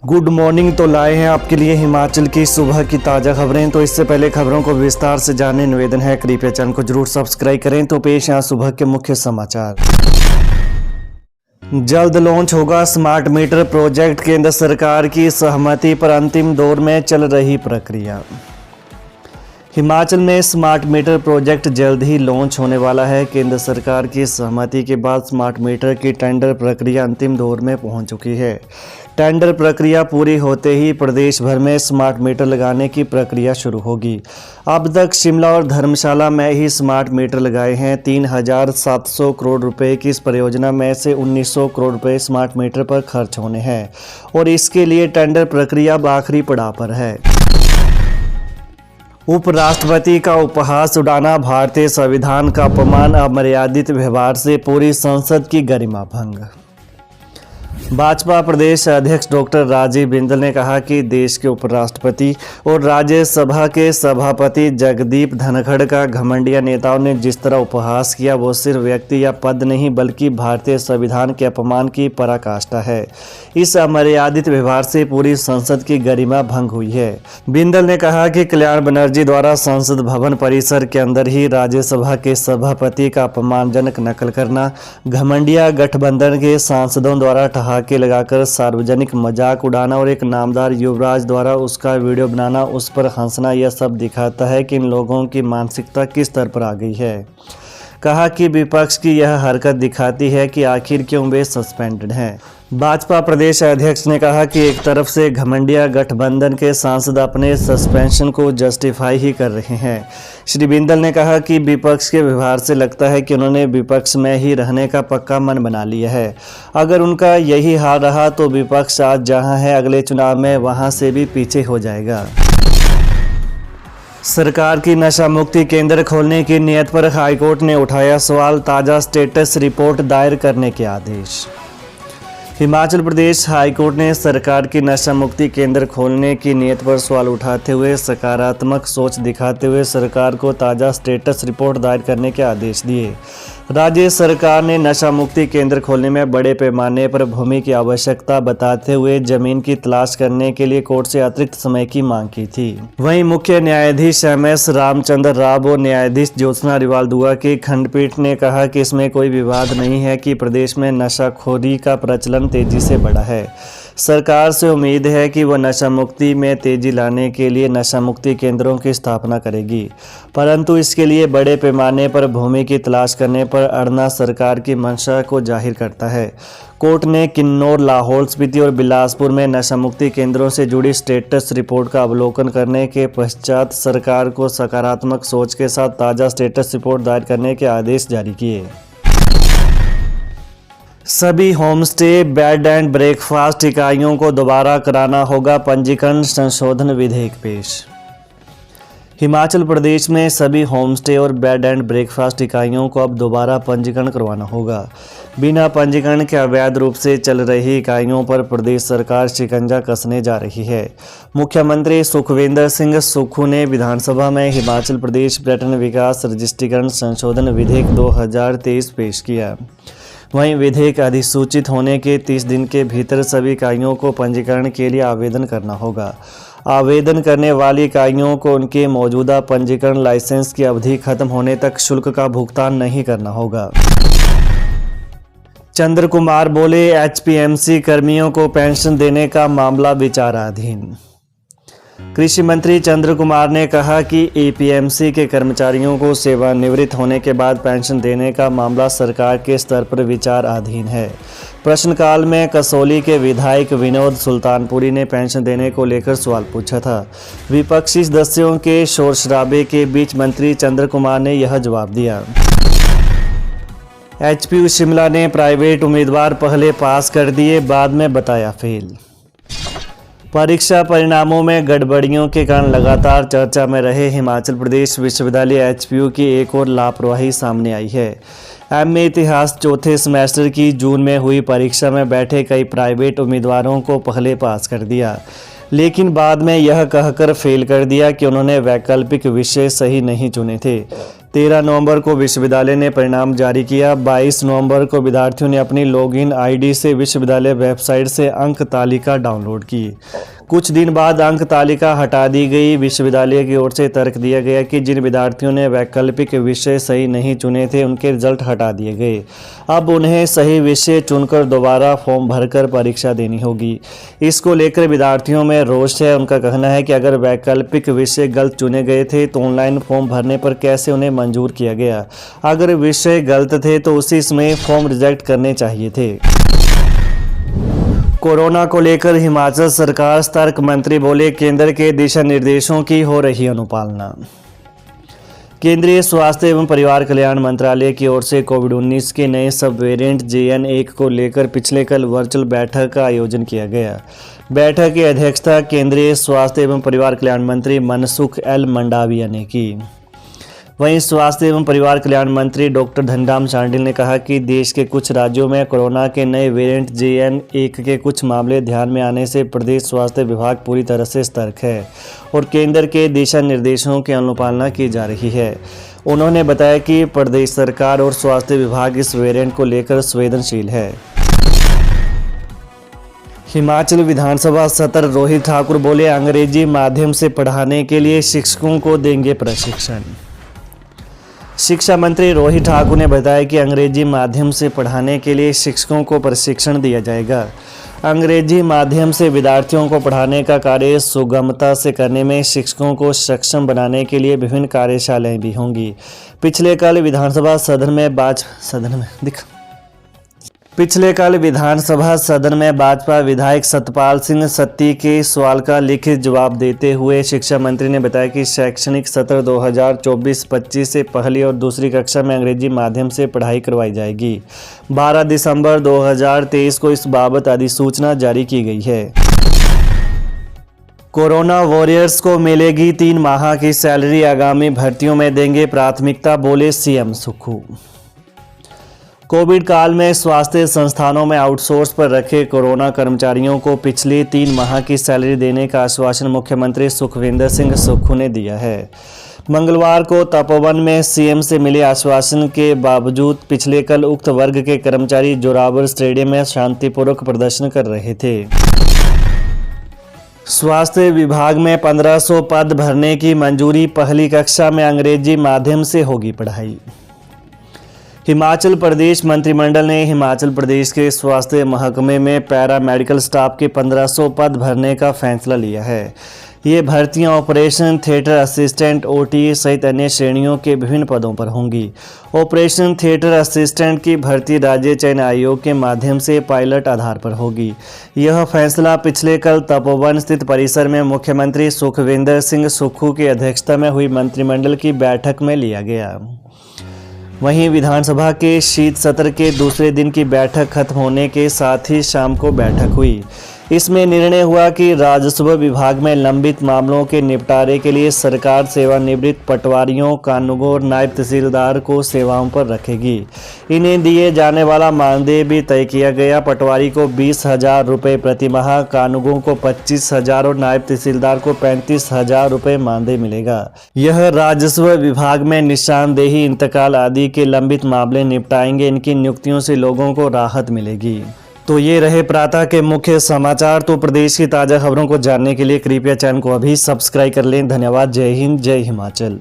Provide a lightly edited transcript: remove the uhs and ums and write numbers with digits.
Good morning. तो लाए हैं आपके लिए हिमाचल की सुबह की ताज़ा खबरें। तो इससे पहले खबरों को विस्तार से जानने निवेदन है, कृपया चैनल को जरूर सब्सक्राइब करें। तो पेश यहाँ सुबह के मुख्य समाचार। जल्द लॉन्च होगा स्मार्ट मीटर प्रोजेक्ट, केंद्र सरकार की सहमति पर अंतिम दौर में चल रही प्रक्रिया। हिमाचल में स्मार्ट मीटर प्रोजेक्ट जल्द ही लॉन्च होने वाला है। केंद्र सरकार की सहमति के बाद स्मार्ट मीटर की टेंडर प्रक्रिया अंतिम दौर में पहुंच चुकी है। टेंडर प्रक्रिया पूरी होते ही प्रदेश भर में स्मार्ट मीटर लगाने की प्रक्रिया शुरू होगी। अब तक शिमला और धर्मशाला में ही स्मार्ट मीटर लगाए हैं। 3,700 करोड़ रुपए की इस परियोजना में से 1,900 करोड़ रुपए स्मार्ट मीटर पर खर्च होने हैं और इसके लिए टेंडर प्रक्रिया आखिरी पड़ाव पर है। उपराष्ट्रपति का उपहास उड़ाना, भारतीय संविधान का अपमान, अमर्यादित व्यवहार से पूरी संसद की गरिमा भंग। भाजपा प्रदेश अध्यक्ष डॉक्टर राजीव बिंदल ने कहा कि देश के उपराष्ट्रपति और राज्यसभा के सभापति जगदीप धनखड़ का घमंडिया नेताओं ने जिस तरह उपहास किया वो सिर्फ व्यक्ति या पद नहीं बल्कि भारतीय संविधान के अपमान की पराकाष्ठा है। इस अमर्यादित व्यवहार से पूरी संसद की गरिमा भंग हुई है। बिंदल ने कहा कि कल्याण बनर्जी द्वारा संसद भवन परिसर के अंदर ही राज्यसभा के सभापति का अपमानजनक नकल करना, घमंडिया गठबंधन के सांसदों द्वारा ठहाके लगाकर सार्वजनिक मजाक उड़ाना और एक नामदार युवराज द्वारा उसका वीडियो बनाना, उस पर हंसना, यह सब दिखाता है कि इन लोगों की मानसिकता किस स्तर पर आ गई है। कहा कि विपक्ष की यह हरकत दिखाती है कि आखिर क्यों वे सस्पेंडेड हैं। भाजपा प्रदेश अध्यक्ष ने कहा कि एक तरफ से घमंडिया गठबंधन के सांसद अपने सस्पेंशन को जस्टिफाई ही कर रहे हैं। श्री बिंदल ने कहा कि विपक्ष के व्यवहार से लगता है कि उन्होंने विपक्ष में ही रहने का पक्का मन बना लिया है। अगर उनका यही हाल रहा तो विपक्ष आज जहां है अगले चुनाव में वहां से भी पीछे हो जाएगा। सरकार की नशा मुक्ति केंद्र खोलने की नीयत पर हाईकोर्ट ने उठाया सवाल, ताज़ा स्टेटस रिपोर्ट दायर करने के आदेश। हिमाचल प्रदेश हाईकोर्ट ने सरकार की नशा मुक्ति केंद्र खोलने की नीयत पर सवाल उठाते हुए सकारात्मक सोच दिखाते हुए सरकार को ताज़ा स्टेटस रिपोर्ट दायर करने के आदेश दिए। राज्य सरकार ने नशा मुक्ति केंद्र खोलने में बड़े पैमाने पर भूमि की आवश्यकता बताते हुए जमीन की तलाश करने के लिए कोर्ट से अतिरिक्त समय की मांग की थी। वहीं मुख्य न्यायाधीश MS रामचंद्र राव और न्यायाधीश ज्योत्सना रिवाल दुआ की खंडपीठ ने कहा कि इसमें कोई विवाद नहीं है कि प्रदेश में नशाखोरी का प्रचलन तेजी से बढ़ा है। सरकार से उम्मीद है कि वह नशा मुक्ति में तेजी लाने के लिए नशा मुक्ति केंद्रों की स्थापना करेगी, परंतु इसके लिए बड़े पैमाने पर भूमि की तलाश करने पर अड़ना सरकार की मंशा को जाहिर करता है। कोर्ट ने किन्नौर, लाहौल स्पीति और बिलासपुर में नशा मुक्ति केंद्रों से जुड़ी स्टेटस रिपोर्ट का अवलोकन करने के पश्चात सरकार को सकारात्मक सोच के साथ ताज़ा स्टेटस रिपोर्ट दायर करने के आदेश जारी किए। सभी होमस्टे, बेड एंड ब्रेकफास्ट इकाइयों को दोबारा कराना होगा पंजीकरण संशोधन विधेयक पेश। हिमाचल प्रदेश में सभी होमस्टे और बेड एंड ब्रेकफास्ट इकाइयों को अब दोबारा पंजीकरण करवाना होगा। बिना पंजीकरण के अवैध रूप से चल रही इकाइयों पर प्रदेश सरकार शिकंजा कसने जा रही है। मुख्यमंत्री सुखविंदर सिंह सुक्खू ने विधानसभा में हिमाचल प्रदेश पर्यटन विकास रजिस्ट्रीकरण संशोधन विधेयक 2023 पेश किया। वहीं विधेयक अधिसूचित होने के 30 दिन के भीतर सभी इकाइयों को पंजीकरण के लिए आवेदन करना होगा। आवेदन करने वाली इकाइयों को उनके मौजूदा पंजीकरण लाइसेंस की अवधि खत्म होने तक शुल्क का भुगतान नहीं करना होगा। चंद्र कुमार बोले, HPMC कर्मियों को पेंशन देने का मामला विचाराधीन। कृषि मंत्री चंद्र कुमार ने कहा कि APMC के कर्मचारियों को सेवानिवृत्त होने के बाद पेंशन देने का मामला सरकार के स्तर पर विचाराधीन है। प्रश्नकाल में कसौली के विधायक विनोद सुल्तानपुरी ने पेंशन देने को लेकर सवाल पूछा था। विपक्षी सदस्यों के शोर शराबे के बीच मंत्री चंद्र कुमार ने यह जवाब दिया। HPU शिमला ने प्राइवेट उम्मीदवार पहले पास कर दिए, बाद में बताया फेल। परीक्षा परिणामों में गड़बड़ियों के कारण लगातार चर्चा में रहे हिमाचल प्रदेश विश्वविद्यालय HPU की एक और लापरवाही सामने आई है। MA इतिहास चौथे सेमेस्टर की जून में हुई परीक्षा में बैठे कई प्राइवेट उम्मीदवारों को पहले पास कर दिया, लेकिन बाद में यह कहकर फेल कर दिया कि उन्होंने वैकल्पिक विषय सही नहीं चुने थे। 13 नवंबर को विश्वविद्यालय ने परिणाम जारी किया। 22 नवंबर को विद्यार्थियों ने अपनी लॉगिन आईडी से विश्वविद्यालय वेबसाइट से अंक तालिका डाउनलोड की। कुछ दिन बाद अंक तालिका हटा दी गई। विश्वविद्यालय की ओर से तर्क दिया गया कि जिन विद्यार्थियों ने वैकल्पिक विषय सही नहीं चुने थे उनके रिजल्ट हटा दिए गए। अब उन्हें सही विषय चुनकर दोबारा फॉर्म भरकर परीक्षा देनी होगी। इसको लेकर विद्यार्थियों में रोष है। उनका कहना है कि अगर वैकल्पिक विषय गलत चुने गए थे तो ऑनलाइन फॉर्म भरने पर कैसे उन्हें मंजूर किया गया। अगर विषय गलत थे तो उसी समय फॉर्म रिजेक्ट करने चाहिए थे। कोरोना को लेकर हिमाचल सरकार सतर्क। मंत्री बोले, केंद्र के दिशा निर्देशों की हो रही अनुपालना। केंद्रीय स्वास्थ्य एवं परिवार कल्याण मंत्रालय की ओर से कोविड-19 के नए सब वेरिएंट JN1 को लेकर पिछले कल वर्चुअल बैठक का आयोजन किया गया। बैठक की अध्यक्षता केंद्रीय स्वास्थ्य एवं परिवार कल्याण मंत्री मनसुख एल मंडाविया ने की। वहीं स्वास्थ्य एवं परिवार कल्याण मंत्री डॉक्टर धनराम शांडिल ने कहा कि देश के कुछ राज्यों में कोरोना के नए वेरिएंट JN1 के कुछ मामले ध्यान में आने से प्रदेश स्वास्थ्य विभाग पूरी तरह से सतर्क है और केंद्र के दिशा निर्देशों की अनुपालना की जा रही है। उन्होंने बताया कि प्रदेश सरकार और स्वास्थ्य विभाग इस वेरिएंट को लेकर संवेदनशील है। हिमाचल विधानसभा सत्र रोहित ठाकुर बोले, अंग्रेजी माध्यम से पढ़ाने के लिए शिक्षकों को देंगे प्रशिक्षण। शिक्षा मंत्री रोहित ठाकुर ने बताया कि अंग्रेजी माध्यम से पढ़ाने के लिए शिक्षकों को प्रशिक्षण दिया जाएगा। अंग्रेजी माध्यम से विद्यार्थियों को पढ़ाने का कार्य सुगमता से करने में शिक्षकों को सक्षम बनाने के लिए विभिन्न कार्यशालाएं भी होंगी। पिछले कल विधानसभा सदन में भाजपा विधायक सतपाल सिंह सत्ती के सवाल का लिखित जवाब देते हुए शिक्षा मंत्री ने बताया कि शैक्षणिक सत्र 2024-25 से पहली और दूसरी कक्षा में अंग्रेजी माध्यम से पढ़ाई करवाई जाएगी। 12 दिसंबर 2023 को इस बाबत अधिसूचना जारी की गई है। कोरोना वॉरियर्स को मिलेगी 3 माह की सैलरी, आगामी भर्तियों में देंगे प्राथमिकता, बोले CM सुक्खू। कोविड काल में स्वास्थ्य संस्थानों में आउटसोर्स पर रखे कोरोना कर्मचारियों को पिछली 3 माह की सैलरी देने का आश्वासन मुख्यमंत्री सुखविंदर सिंह सुक्खू ने दिया है। मंगलवार को तपोवन में CM से मिले आश्वासन के बावजूद पिछले कल उक्त वर्ग के कर्मचारी जोरावर स्टेडियम में शांतिपूर्वक प्रदर्शन कर रहे थे। स्वास्थ्य विभाग में 1500 पद भरने की मंजूरी, पहली कक्षा में अंग्रेजी माध्यम से होगी पढ़ाई। हिमाचल प्रदेश मंत्रिमंडल ने हिमाचल प्रदेश के स्वास्थ्य महकमे में पैरा मेडिकल स्टाफ के 1500 पद भरने का फैसला लिया है। ये भर्तियां ऑपरेशन थिएटर असिस्टेंट OT सहित अन्य श्रेणियों के विभिन्न पदों पर होंगी। ऑपरेशन थिएटर असिस्टेंट की भर्ती राज्य चयन आयोग के माध्यम से पायलट आधार पर होगी। यह फैसला पिछले कल तपोवन स्थित परिसर में मुख्यमंत्री सुखविंदर सिंह सुक्खू की अध्यक्षता में हुई मंत्रिमंडल की बैठक में लिया गया। वहीं विधानसभा के शीत सत्र के दूसरे दिन की बैठक खत्म होने के साथ ही शाम को बैठक हुई। इसमें निर्णय हुआ कि राजस्व विभाग में लंबित मामलों के निपटारे के लिए सरकार सेवानिवृत्त पटवारियों, कानूनगो और नायब तहसीलदार को सेवाओं पर रखेगी। इन्हें दिए जाने वाला मानदेय भी तय किया गया। पटवारी को 20,000 रुपये प्रति माह, कानूनगो को 25,000 और नायब तहसीलदार को 35,000 रुपये मानदेय मिलेगा। यह राजस्व विभाग में निशानदेही, इंतकाल आदि के लंबित मामले निपटाएंगे। इनकी नियुक्तियों से लोगों को राहत मिलेगी। तो ये रहे प्रातः के मुख्य समाचार। तो प्रदेश की ताज़ा खबरों को जानने के लिए कृपया चैनल को अभी सब्सक्राइब कर लें। धन्यवाद। जय हिंद, जय हिमाचल।